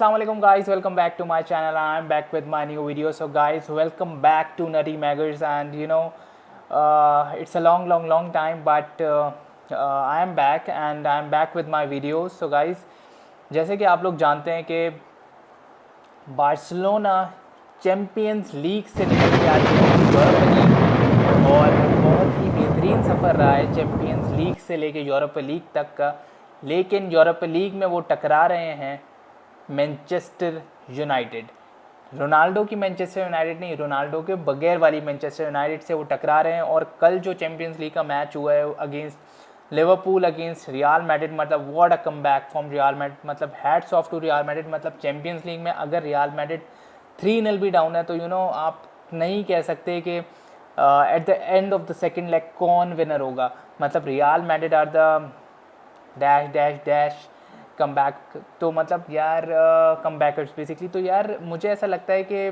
Assalamualaikum guys, welcome back to my channel. I'm back with my new video. So guys, welcome back to Nutty Maggers. And it's a long time, but I am back and I'm back with my videos. So guys, जैसे कि आप लोग जानते हैं कि Barcelona champions league से निकल के आ चुका है यूरोप लीग, और बहुत ही बेहतरीन सफ़र रहा है चैम्पियंस लीग से लेके यूरोप लीग तक का। लेकिन यूरोप लीग में वो टकरा रहे हैं मैनचेस्टर यूनाइटेड। रोनाल्डो की मैनचेस्टर यूनाइटेड नहीं, रोनाल्डो के बगैर वाली मैनचेस्टर यूनाइटेड से वो टकरा रहे हैं। और कल जो चैम्पियंस लीग का मैच हुआ है against Liverpool against Real Madrid, मतलब what a comeback from Real Madrid, मतलब hats off to Real Madrid. मतलब चैम्पियंस लीग में अगर रियल मैड्रिड 3-0 भी डाउन है तो आप नहीं कह सकते कि at the end of the second leg कौन विनर होगा। मतलब Real Madrid are the dash dash dash come back. तो मतलब यार कम बैकर्स बेसिकली। तो यार मुझे ऐसा लगता है कि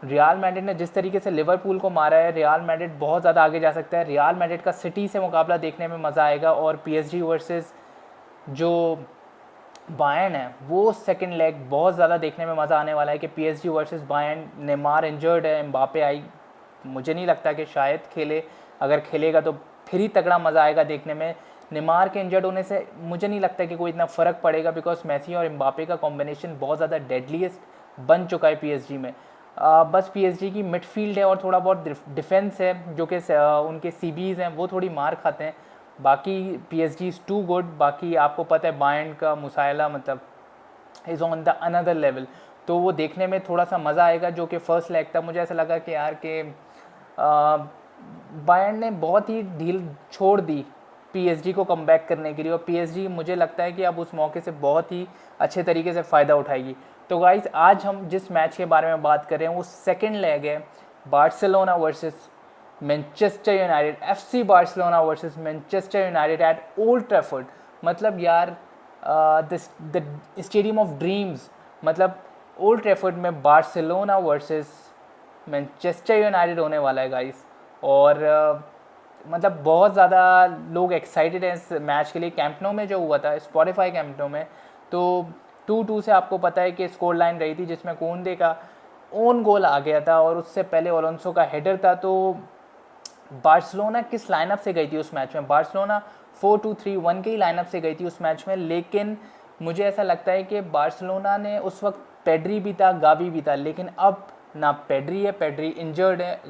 रियल मैड्रिड ने जिस तरीके से लिवरपूल को मारा है, रियल मैड्रिड बहुत ज़्यादा आगे जा सकता है। रियल मैड्रिड का सिटी से मुकाबला देखने में मज़ा आएगा। और पीएसजी वर्सेस जो बायर्न है वो सेकंड लेग बहुत ज़्यादा देखने में मज़ा आने वाला है कि PSG versus Bayern. Neymar injured है, एम्बापे आई मुझे नहीं लगता कि शायद खेले, अगर खेलेगा तो फिर ही तगड़ा मज़ा आएगा देखने में। नेमार के इंजर्ड होने से मुझे नहीं लगता कि कोई इतना फ़र्क पड़ेगा, बिकॉज मेसी और एम्बापे का कॉम्बिनेशन बहुत ज़्यादा डेडलीस्ट बन चुका है पीएसजी में। बस पीएसजी की मिडफील्ड है और थोड़ा बहुत डिफेंस है जो कि उनके सीबीज़ हैं वो थोड़ी मार खाते हैं। बाकी पीएसजी इज़ टू गुड। बाकी आपको पता है बायर्न का मुसाइला मतलब is on the another level. तो वो देखने में थोड़ा सा मज़ा आएगा। जो कि फ़र्स्ट लेग था मुझे ऐसा लगा कि यार के बायर्न ने बहुत ही ढील छोड़ दी पीएसजी को कमबैक करने के लिए, और पीएसजी मुझे लगता है कि अब उस मौके से बहुत ही अच्छे तरीके से फ़ायदा उठाएगी। तो गाइज़ आज हम जिस मैच के बारे में बात कर रहे हैं वो सेकंड लेग है, Barcelona versus Manchester United. FC Barcelona versus Manchester United at Old Trafford. मतलब यार द स्टेडियम ऑफ ड्रीम्स। मतलब ओल्ड ट्रैफर्ड में बार्सिलोना वर्सेस मैनचेस्टर यूनाइटेड होने वाला है गाइस। और मतलब बहुत ज़्यादा लोग एक्साइटेड हैं इस मैच के लिए। कैंप नो में जो हुआ था, स्पॉटिफाई कैंप नो में, तो 2-2 से आपको पता है कि स्कोर लाइन रही थी, जिसमें कोंडे का ओन गोल आ गया था और उससे पहले अलोंसो का हेडर था। तो बार्सिलोना किस लाइनअप से गई थी उस मैच में? बार्सिलोना 4-2-3-1 के ही लाइनअप से गई थी उस मैच में। लेकिन मुझे ऐसा लगता है कि बार्सिलोना ने उस वक्त पेड्री भी था, गावी भी था, लेकिन अब ना पेड्री है, पेड्री इंजर्ड है।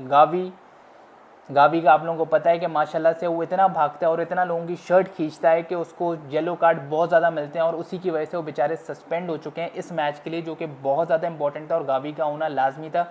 गावी का आप लोगों को पता है कि माशाल्लाह से वो इतना भागता है और इतना लोगों की शर्ट खींचता है कि उसको येलो कार्ड बहुत ज़्यादा मिलते हैं, और उसी की वजह से वो बेचारे सस्पेंड हो चुके हैं इस मैच के लिए, जो कि बहुत ज़्यादा इंपॉर्टेंट था और गावी का होना लाजमी था।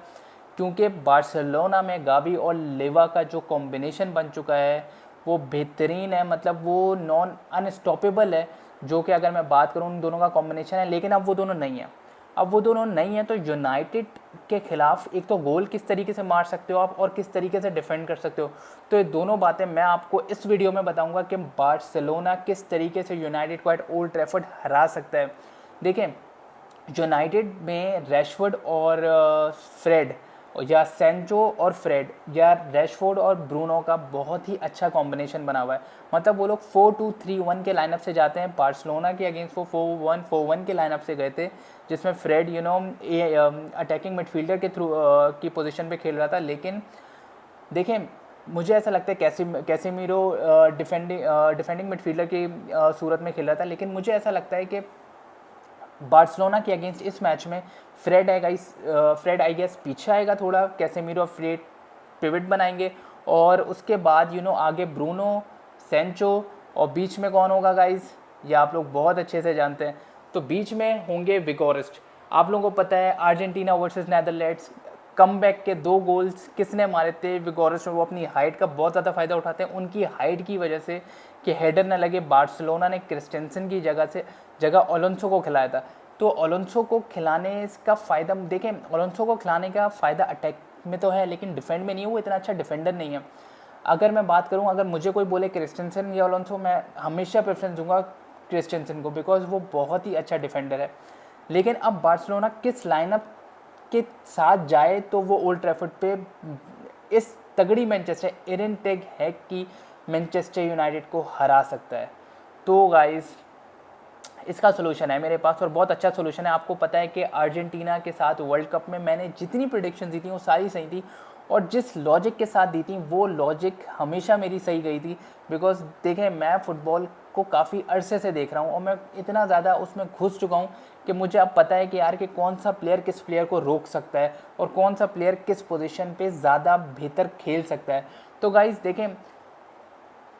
क्योंकि बार्सिलोना में गावी और लेवा का जो कॉम्बिनेशन बन चुका है वो बेहतरीन है। मतलब वो नॉन अनस्टॉपेबल है। जो कि अगर मैं बात करूँ उन दोनों का कॉम्बिनेशन है, लेकिन अब वो दोनों नहीं है। अब वो दोनों नहीं है तो यूनाइटेड के खिलाफ एक तो गोल किस तरीके से मार सकते हो आप, और किस तरीके से डिफेंड कर सकते हो। तो ये दोनों बातें मैं आपको इस वीडियो में बताऊंगा कि बार्सिलोना किस तरीके से यूनाइटेड को एट ओल्ड ट्रैफर्ड हरा सकता है। देखें, यूनाइटेड में रैशफोर्ड और फ्रेड, या सेंचो और फ्रेड, या रैशफोर्ड और ब्रूनो का बहुत ही अच्छा कॉम्बिनेशन बना हुआ है। मतलब वो लोग 4-2-3-1 के लाइनअप से जाते हैं। बार्सिलोना के अगेंस्ट वो 4-1-4-1 के लाइनअप से गए थे, जिसमें फ्रेड अटैकिंग मिडफील्डर के थ्रू की पोजीशन पे खेल रहा था। लेकिन देखें, मुझे ऐसा लगता है कैसेमीरो डिफेंडिंग मिडफील्डर की सूरत में खेल रहा था। लेकिन मुझे ऐसा लगता है कि बार्सिलोना के अगेंस्ट इस मैच में फ्रेड आई गेस पीछे आएगा थोड़ा, कैसेमीरो और फ्रेड पिवट बनाएंगे, और उसके बाद आगे ब्रूनो, सेंचो, और बीच में कौन होगा गाइस, ये आप लोग बहुत अच्छे से जानते हैं। तो बीच में होंगे विगोरिस्ट। आप लोगों को पता है अर्जेंटीना वर्सेस नेदरलैंड्स कमबैक के 2 गोल्स किसने मारे थे? विगोरिस्ट। वो अपनी हाइट का बहुत ज़्यादा फ़ायदा उठाते हैं। उनकी हाइट की वजह से कि हेडर न लगे, बार्सिलोना ने क्रिस्टेंसन की जगह अलोंसो को खिलाया था। तो अलोंसो को खिलाने का फ़ायदा देखें, अलोंसो को खिलाने का फ़ायदा अटैक में तो है, लेकिन डिफेंड में नहीं है। वो इतना अच्छा डिफेंडर नहीं है। अगर मैं बात करूं, अगर मुझे कोई बोले क्रिस्टेंसन या अलोंसो, मैं हमेशा प्रेफरेंस दूंगा क्रिस्टेंसन को, बिकॉज वो बहुत ही अच्छा डिफेंडर है। लेकिन अब बार्सिलोना किस लाइनअप के साथ जाए तो वो ओल्ड ट्रैफर्ड पे इस तगड़ी मैनचेस्टर एरन टेग है कि मैनचेस्टर यूनाइटेड को हरा सकता है। तो गाइस इसका सोल्यूशन है मेरे पास और बहुत अच्छा सोल्यूशन है। आपको पता है कि अर्जेंटीना के साथ वर्ल्ड कप में मैंने जितनी प्रेडिक्शन दी थी वो सारी सही थी, और जिस लॉजिक के साथ दी थी वो लॉजिक हमेशा मेरी सही गई थी। बिकॉज देखें, मैं फ़ुटबॉल को काफ़ी अरसे से देख रहा हूँ और मैं इतना ज़्यादा उसमें घुस चुका हूँ कि मुझे अब पता है कि यार कि कौन सा प्लेयर किस प्लेयर को रोक सकता है और कौन सा प्लेयर किस पोजीशन पे ज़्यादा बेहतर खेल सकता है। तो गाइस देखें,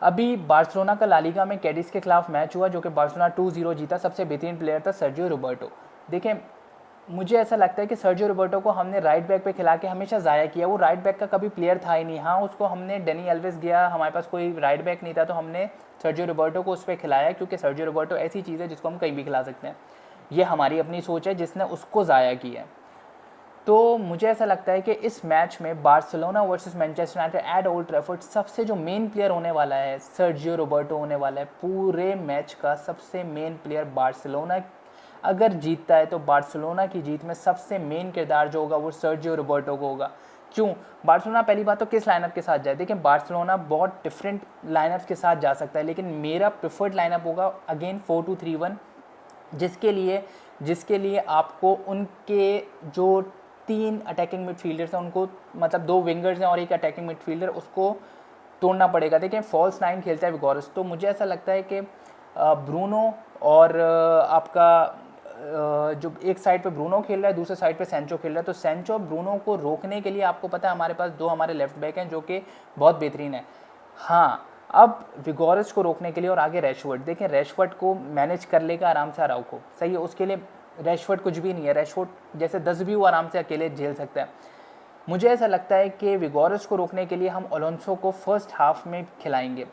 अभी बार्सिलोना का ला लीगा में कैडिस के खिलाफ मैच हुआ जो कि बार्सिलोना 2-0 जीता। सबसे बेहतरीन प्लेयर था सर्जियो रोबर्टो। देखें, मुझे ऐसा लगता है कि सर्जियो रोबर्टो को हमने राइट बैक पे खिला के हमेशा ज़ाया किया। वो राइट बैक का कभी प्लेयर था ही नहीं। हाँ, उसको हमने डेनी एल्वेस गया, हमारे पास कोई राइट बैक नहीं था तो हमने सर्जियो रोबर्टो को उस पर खिलाया, क्योंकि सर्जियो रोबर्टो ऐसी चीज़ है जिसको हम कहीं भी खिला सकते हैं। ये हमारी अपनी सोच है जिसने उसको ज़ाया किया है। तो मुझे ऐसा लगता है कि इस मैच में Barcelona versus Manchester United at Old Trafford सबसे जो मेन प्लेयर होने वाला है सर्जियो रोबर्टो होने वाला है। पूरे मैच का सबसे मेन प्लेयर बार्सिलोना अगर जीतता है तो बार्सिलोना की जीत में सबसे मेन किरदार जो होगा वो सर्जियो रोबर्टो को होगा। क्यों? बार्सिलोना पहली बात तो किस लाइनअप के साथ जाए? देखिए, बार्सिलोना बहुत डिफरेंट लाइनअप के साथ जा सकता है, लेकिन मेरा प्रेफर्ड लाइनअप होगा अगेन 4-2-3-1, जिसके लिए आपको उनके जो 3 अटैकिंग मिडफील्डर्स हैं उनको, मतलब 2 विंगर्स हैं और एक अटैकिंग मिडफील्डर, उसको तोड़ना पड़ेगा। देखिए, फॉल्स 9 खेलता है विगोरस, तो मुझे ऐसा लगता है कि ब्रूनो और आपका जो एक साइड पे ब्रूनो खेल रहा है, दूसरे साइड पे सेंचो खेल रहा है, तो सेंचो ब्रूनो को रोकने के लिए आपको पता है हमारे पास 2 हमारे लेफ्ट बैक हैं जो कि बहुत बेहतरीन है। हाँ, अब विगोरस को रोकने के लिए और आगे रैशफोर्ड, देखें रैशफोर्ड को मैनेज कर लेगा आराम से अराउखो, सही है, उसके लिए रैशफोर्ड कुछ भी नहीं है। रैशफोर्ड जैसे 10 भी वो आराम से अकेले झेल सकता है। मुझे ऐसा लगता है कि विगोरस को रोकने के लिए हम अलोंसो को फर्स्ट हाफ में खिलाएंगे,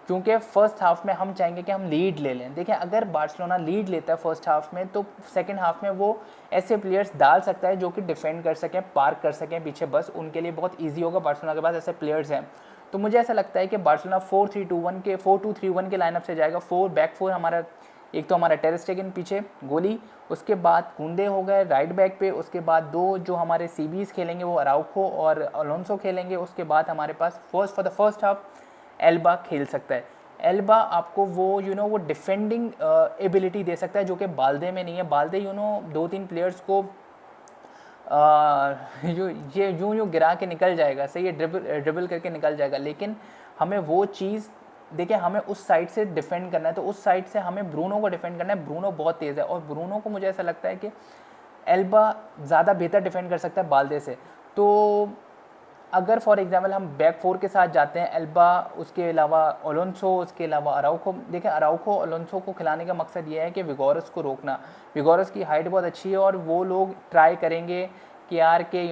क्योंकि फर्स्ट हाफ में हम चाहेंगे कि हम लीड ले लें। देखिए, अगर बार्सिलोना लीड लेता है फर्स्ट हाफ में तो सेकंड हाफ में वो ऐसे प्लेयर्स डाल सकता है जो कि डिफेंड कर सकें, पार्क कर सकें पीछे, बस उनके लिए बहुत ईजी होगा। बार्सिलोना के पास ऐसे प्लेयर्स हैं। तो मुझे ऐसा लगता है कि बार्सिलोना 4-2-3-1 के लाइनअप से जाएगा। बैक फोर हमारा, एक तो हमारा टेर स्टेगन पीछे गोली, उसके बाद कुंदे हो गए राइट बैक पे, उसके बाद 2 जो हमारे सीबीज खेलेंगे वो अराउखो और अलोंसो खेलेंगे। उसके बाद हमारे पास for the first half Alba खेल सकता है। एल्बा आपको वो वो डिफेंडिंग एबिलिटी दे सकता है जो कि बाल्दे में नहीं है। बाल्दे 2-3 प्लेयर्स को ये यूँ गिरा के निकल जाएगा, सही है, ड्रिबल करके निकल जाएगा, लेकिन हमें वो चीज़, देखिए हमें उस साइड से डिफेंड करना है, तो उस साइड से हमें ब्रूनो को डिफेंड करना है। ब्रूनो बहुत तेज़ है और ब्रूनो को मुझे ऐसा लगता है कि एल्बा ज़्यादा बेहतर डिफेंड कर सकता है बाल्दे से। तो अगर फॉर एग्जांपल हम बैक फोर के साथ जाते हैं, एल्बा, उसके अलावा अलोंसो, उसके अलावा अराउखो, देखें अराउखो अलोंसो को खिलाने का मकसद ये है कि विगोरस को रोकना। विगोरस की हाइट बहुत अच्छी है और वो लोग ट्राई करेंगे कि यार के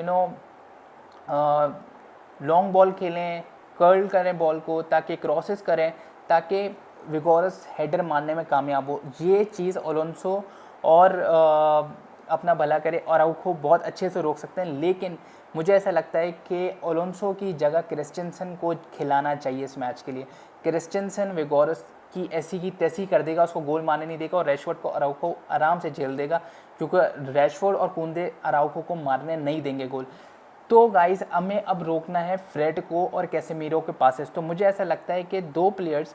लॉन्ग बॉल खेलें, कर्ल करें बॉल को, ताकि क्रॉसेस करें, ताकि विगोरस हेडर मारने में कामयाब हो। ये चीज़ अलोंसो और अपना भला करे और अराउखो बहुत अच्छे से रोक सकते हैं, लेकिन मुझे ऐसा लगता है कि अलोंसो की जगह क्रिस्टेंसन को खिलाना चाहिए इस मैच के लिए। क्रिस्टेंसन विगोरस की ऐसी की तैसी कर देगा, उसको गोल मारने नहीं देगा और रैशफोर्ड को अराउखो आराम से झेल देगा, क्योंकि रैशफोर्ड और कुंदे अराउखो को मारने नहीं देंगे गोल। तो गाइस, हमें अब रोकना है फ्रेड को और कैसेमीरो के पासेस। तो मुझे ऐसा लगता है कि 2 प्लेयर्स,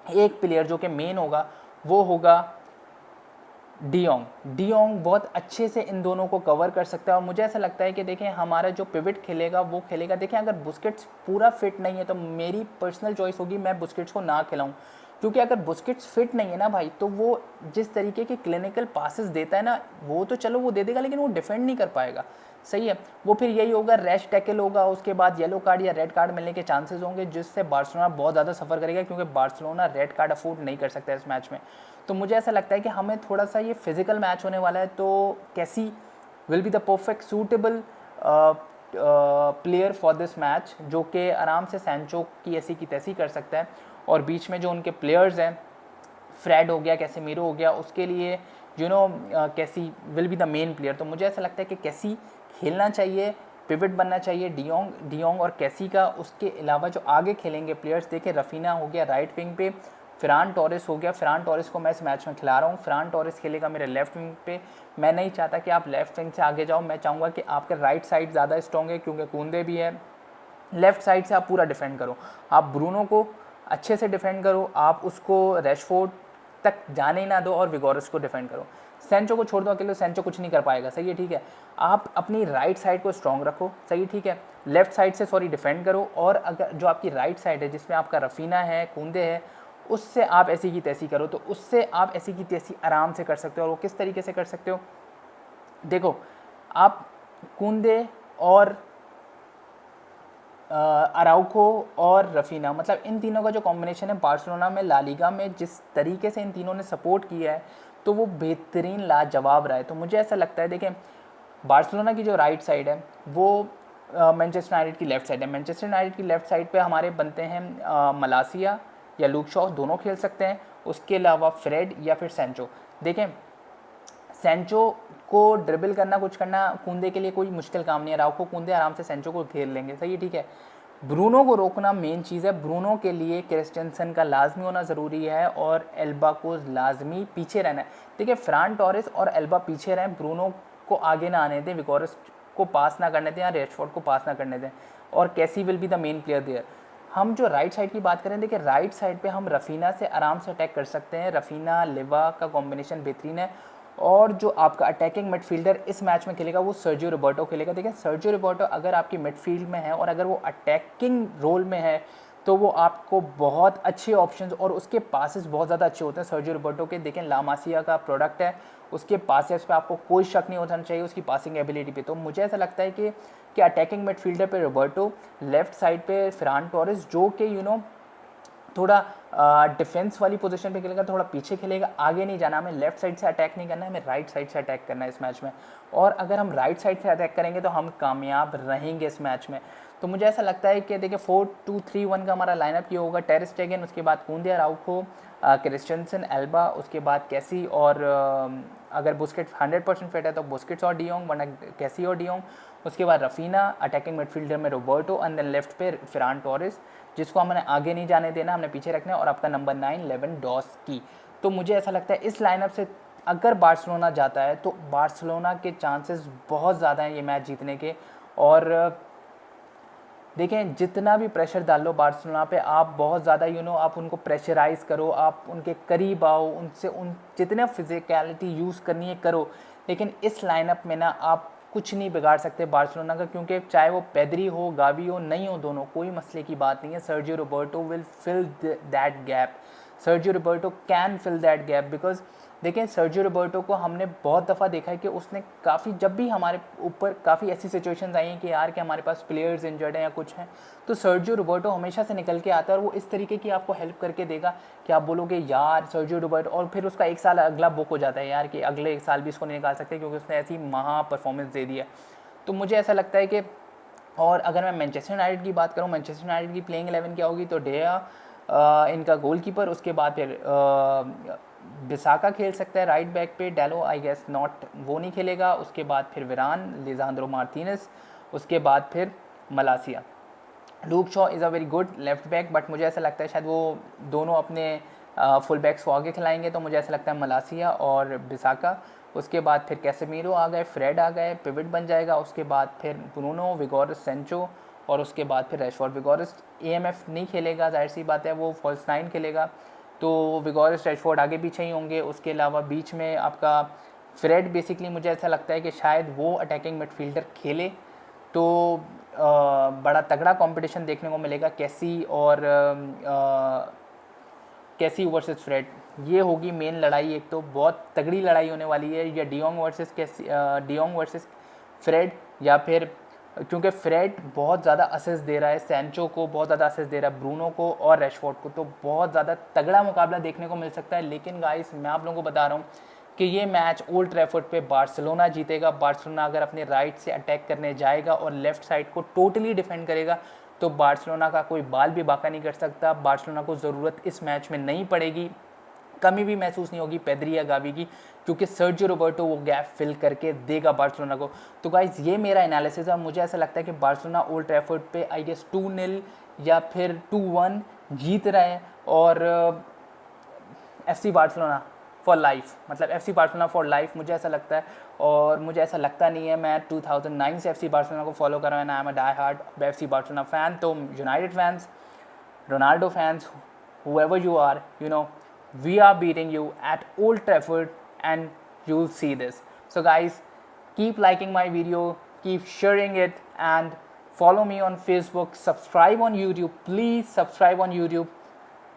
एक प्लेयर जो कि मेन होगा वो होगा डियोंग बहुत अच्छे से इन दोनों को कवर कर सकता है। और मुझे ऐसा लगता है कि देखें हमारा जो पिवट खेलेगा वो खेलेगा, देखें अगर बुस्केट्स पूरा फिट नहीं है तो मेरी पर्सनल चॉइस होगी मैं बुस्केट्स को ना खिलाऊं, क्योंकि अगर बुस्केट्स फिट नहीं है ना भाई, तो वो जिस तरीके के क्लिनिकल पासेस देता है ना, वो तो चलो वो दे देगा, लेकिन वो डिफेंड नहीं कर पाएगा, सही है। वो फिर यही होगा, रैश टैकल होगा, उसके बाद येलो कार्ड या रेड कार्ड मिलने के चांसेस होंगे, जिससे बार्सिलोना बहुत ज़्यादा सफ़र करेगा, क्योंकि बार्सिलोना रेड कार्ड अफोर्ड नहीं कर सकता इस मैच में। तो मुझे ऐसा लगता है कि हमें थोड़ा सा ये फिजिकल मैच होने वाला है, तो कैसी will be the perfect suitable player for this match, जो कि आराम से सैंचो की ऐसी की तैसी कर सकता है। और बीच में जो उनके प्लेयर्स हैं, फ्रेड हो गया, कैसेमीरो हो गया, उसके लिए कैसी will be the main player. तो मुझे ऐसा लगता है कि कैसी खेलना चाहिए, पिवट बनना चाहिए डियोंग और कैसी का। उसके अलावा जो आगे खेलेंगे प्लेयर्स, देखें रफीना हो गया राइट विंग पे, फरान टोरेस हो गया। फरान टोरेस को मैं इस मैच में खिला रहा हूँ। फरान टोरेस खेलेगा मेरे लेफ्ट विंग पे। मैं नहीं चाहता कि आप लेफ्ट विंग से आगे जाओ, मैं चाहूँगा कि आपका राइट साइड ज़्यादा स्ट्रॉन्ग है, क्योंकि कुंदे भी है। लेफ्ट साइड से आप पूरा डिफेंड करो, आप ब्रूनो को अच्छे से डिफेंड करो, आप उसको रैशफोर्ड तक जाने ही ना दो और विगोरस को डिफेंड करो। सेंचो को छोड़ दो अकेले, सेंचो कुछ नहीं कर पाएगा, सही है, ठीक है। आप अपनी राइट साइड को स्ट्रॉन्ग रखो, सही, ठीक है, लेफ्ट साइड से सॉरी डिफेंड करो, और अगर जो आपकी राइट साइड है जिसमें आपका रफीना है, कूंदे है, उससे आप ऐसी की तैसी करो। तो उससे आप ऐसी की तैसी आराम से कर सकते हो। और वो किस तरीके से कर सकते हो, देखो, आप कूंदे और अराउखो और रफीना, मतलब इन तीनों का जो कॉम्बिनेशन है बार्सिलोना में ला लीगा में जिस तरीके से इन तीनों ने सपोर्ट किया है, तो वो बेहतरीन लाजवाब रहा है। तो मुझे ऐसा लगता है, देखें, बार्सिलोना की जो राइट साइड है वो मैनचेस्टर यूनाइटेड की लेफ्ट साइड है। मैनचेस्टर यूनाइटेड की लेफ्ट साइड पे हमारे बनते हैं मलासिया या लूक शॉ, दोनों खेल सकते हैं। उसके अलावा फ्रेड या फिर सेंचो। देखें, सेंचो को ड्रिबल करना, कुछ करना कूंदे के लिए कोई मुश्किल काम नहीं है। राउको कूंदे आराम से सेंचो को घेर लेंगे, सही है, ठीक है। ब्रूनो को रोकना मेन चीज़ है। ब्रूनो के लिए क्रिस्टेंसन का लाजमी होना ज़रूरी है और एल्बा को लाजमी पीछे रहना है। देखिए, फ्रान टोरेस और एल्बा पीछे रहें, ब्रूनो को आगे ना आने दें, विगोरस को पास ना करने दें या रेशफोर्ड को पास ना करने दें, और कैसी will be the main player there. हम जो राइट साइड की बात करें, देखिए राइट साइड पे हम रफीना से आराम से अटैक कर सकते हैं। रफीना लिवा का कॉम्बिनेशन बेहतरीन है। और जो आपका अटैकिंग मिडफील्डर इस मैच में खेलेगा वो सर्जियो रोबर्टो खेलेगा। देखिए, सर्जियो रोबर्टो अगर आपकी मिडफील्ड में है और अगर वो अटैकिंग रोल में है तो वो आपको बहुत अच्छे ऑप्शंस और उसके पासेस बहुत ज़्यादा अच्छे होते हैं सर्जियो रोबर्टो के। देखें, ला मासिया का प्रोडक्ट है, उसके पासेस पे आपको कोई शक नहीं होना चाहिए उसकी पासिंग एबिलिटी पे। तो मुझे ऐसा लगता है कि अटैकिंग मिडफील्डर पे रोबर्टो, लेफ्ट साइड पे फरान टोरेस, जो कि थोड़ा डिफेंस वाली पोजीशन पे खेलेगा, थोड़ा पीछे खेलेगा, आगे नहीं जाना, हमें लेफ्ट साइड से अटैक नहीं करना है, हमें राइट साइड से अटैक करना है इस मैच में। और अगर हम राइट साइड से अटैक करेंगे तो हम कामयाब रहेंगे इस मैच में। तो मुझे ऐसा लगता है कि देखिए 4-2-3-1 का हमारा लाइनअप ये होगा। टेर स्टेगन, उसके बाद कूंदे, अराउखो, क्रिस्टेंसन, एल्बा, उसके बाद कैसी और अगर बुस्केट्स 100% फिट है तो बुस्केट्स और डियोंग, वरना कैसी और डियोंग। उसके बाद रफीना, अटैकिंग मिडफील्डर में रोबर्टो, एंड देन लेफ्ट पे फरान टोरेस, जिसको हमने आगे नहीं जाने देना, हमने पीछे रखना है, और आपका नंबर 9 लेवेंडोस्की। तो मुझे ऐसा लगता है इस लाइनअप से अगर बार्सिलोना जाता है तो बार्सिलोना के चांसेस बहुत ज़्यादा हैं ये मैच जीतने के। और देखें, जितना भी प्रेशर डाल लो बार्सिलोना पे, आप बहुत ज़्यादा आप उनको प्रेशराइज़ करो, आप उनके करीब आओ, उनसे जितने फिजिकलिटी यूज़ करनी है करो, लेकिन इस लाइनअप में ना आप कुछ नहीं बिगाड़ सकते बार्सिलोना का, क्योंकि चाहे वो पेद्री हो, गावी हो, नहीं हो, दोनों कोई मसले की बात नहीं है। Sergio Roberto will fill that gap. Sergio Roberto can fill that gap because देखें, सर्जियो रोबर्टो को हमने बहुत दफ़ा देखा है कि उसने काफ़ी, जब भी हमारे ऊपर काफ़ी ऐसी सिचुएशंस आई हैं कि यार कि हमारे पास प्लेयर्स इंजर्ड हैं या कुछ हैं, तो सर्जियो रोबर्टो हमेशा से निकल के आता है और वो इस तरीके की आपको हेल्प करके देगा कि आप बोलोगे यार सर्जियो रोबर्टो, और फिर उसका एक साल अगला बुक हो जाता है यार कि अगले एक साल भी इसको नहीं निकाल सकते क्योंकि उसने ऐसी महा परफॉर्मेंस दे दी है। तो मुझे ऐसा लगता है कि, और अगर मैं मैनचेस्टर यूनाइटेड की बात करूँ, मैनचेस्टर यूनाइटेड की प्लेइंग 11 क्या होगी, तो डेया इनका गोलकीपर, उसके बाद फिर बिसाका खेल सकता है राइट बैक पे, डेलो आई गेस नॉट, वो नहीं खेलेगा। उसके बाद फिर विरान, लिजांद्रो मार्टिनेस, उसके बाद फिर मलासिया। Luke Shaw is a very good left back, but मुझे ऐसा लगता है शायद वो दोनों अपने फुल बैक्स को आगे खिलाएंगे, तो मुझे ऐसा लगता है मलासिया और बिसाका। उसके बाद फिर कैसेमीरो आ गए, फ्रेड आ गए, पिवट बन जाएगा। उसके बाद फिर ब्रूनो, विगोरस, सेंचो, और उसके बाद फिर रैशफोर्ड। विगोरस एएमएफ नहीं खेलेगा, जाहिर सी बात है, वो फॉल्स 9 खेलेगा, तो विगोरस, रैशफोर्ड आगे पीछे ही होंगे। उसके अलावा बीच में आपका फ्रेड, बेसिकली मुझे ऐसा लगता है कि शायद वो अटैकिंग मिडफील्डर खेले, तो बड़ा तगड़ा कंपटीशन देखने को मिलेगा कैसी और कैसी वर्सेस फ्रेड। ये होगी मेन लड़ाई, एक तो बहुत तगड़ी लड़ाई होने वाली है, या डियोंग वर्सेस कैसी, डियोंग वर्सेस फ्रेड, या फिर क्योंकि फ्रेड बहुत ज़्यादा असिस्ट दे रहा है, सेंचो को बहुत ज़्यादा असिस्ट दे रहा है, ब्रूनो को और रैशफोर्ड को, तो बहुत ज़्यादा तगड़ा मुकाबला देखने को मिल सकता है। लेकिन गाइस, मैं आप लोगों को बता रहा हूँ कि ये मैच ओल्ड ट्रैफर्ड पे बार्सिलोना जीतेगा। बार्सिलोना अगर अपने राइट से अटैक करने जाएगा और लेफ्ट साइड को टोटली डिफेंड करेगा तो बार्सिलोना का कोई बाल भी बाका नहीं कर सकता। बार्सिलोना को ज़रूरत इस मैच में नहीं पड़ेगी, कमी भी महसूस नहीं होगी पेद्री या गावी की, क्योंकि सर्जियो रोबर्टो वो गैप फिल करके देगा बार्सिलोना को। तो गाइस, ये मेरा एनालिसिस है। मुझे ऐसा लगता है कि बार्सिलोना ओल्ड ट्रैफर्ड पे आई गेस 2-0 या फिर 2-1 जीत रहे हैं, और एफसी बार्सिलोना फॉर लाइफ, मतलब एफसी बार्सिलोना फॉर लाइफ, मुझे ऐसा लगता है। और मुझे ऐसा लगता नहीं है, मैं 2009 से एफसी बार्सिलोना को फॉलो कर रहा हूँ, I am a die hard FC Barcelona fan. तो United fans, Ronaldo fans, whoever you are, we are beating you at Old Trafford, and you'll see this. So guys, keep liking my video, keep sharing it, and follow me on Facebook, subscribe on YouTube. Please subscribe on YouTube.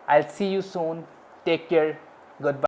I'll see you soon. Take care. Goodbye.